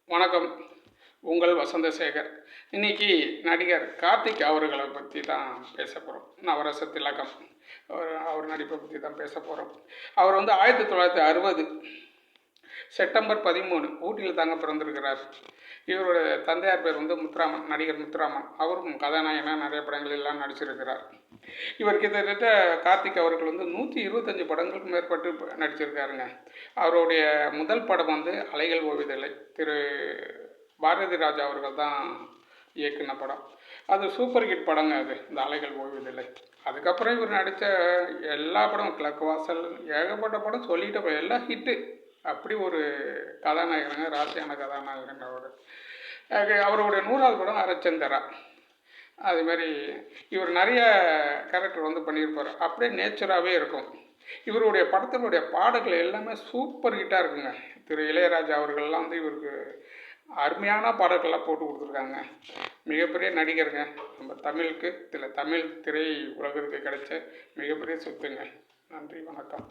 வணக்கம். உங்கள் வசந்தசேகர். இன்னைக்கு நடிகர் கார்த்திக் அவர்களை பற்றி தான் பேச போகிறோம். நவரச திலகம் அவர் நடிப்பை பற்றி தான் பேச போகிறோம். அவர் 1960 செப்டம்பர் 13 ஊட்டியில் தாங்க பிறந்திருக்கிறார். இவரோட தந்தையார் பேர் முத்துராமன், நடிகர் முத்துராமன். அவரும் கதாநாயகனாக நிறைய படங்களெல்லாம் நடிச்சிருக்கிறார். இவர் கிட்டத்தட்ட கார்த்திக் அவர்கள் 125 படங்களுக்கு மேற்பட்டு நடிச்சிருக்காருங்க. அவருடைய முதல் படம் அலைகள் ஓய்வதில்லை. திரு பாரதி ராஜா அவர்கள் தான் இயக்குன படம். அது சூப்பர் ஹிட் படங்க. அது இந்த அலைகள் ஓய்வதில்லை. அதுக்கப்புறம் இவர் நடித்த எல்லா படம், கிழக்கு வாசல், ஏகப்பட்ட படம் சொல்லிட்டு எல்லாம் ஹிட்டு. அப்படி ஒரு கதாநாயகனுங்க, ராசியான கதாநாயகன் அவர். அவருடைய 100வது படம் அரைச்சந்தரா. அதுமாரி இவர் நிறைய கேரக்டர் பண்ணியிருப்பார். அப்படியே நேச்சராகவே இருக்கும். இவருடைய படத்தினுடைய பாடல்கள் எல்லாமே சூப்பர் ஹிட்டாக இருக்குங்க. திரு இளையராஜா அவர்கள்லாம் இவருக்கு அருமையான பாடல்கள்லாம் போட்டு கொடுத்துருக்காங்க. மிகப்பெரிய நடிகருங்க. நம்ம தமிழ் திரை உலகத்துக்கு கிடைச்ச மிகப்பெரிய சொத்துங்க. நன்றி, வணக்கம்.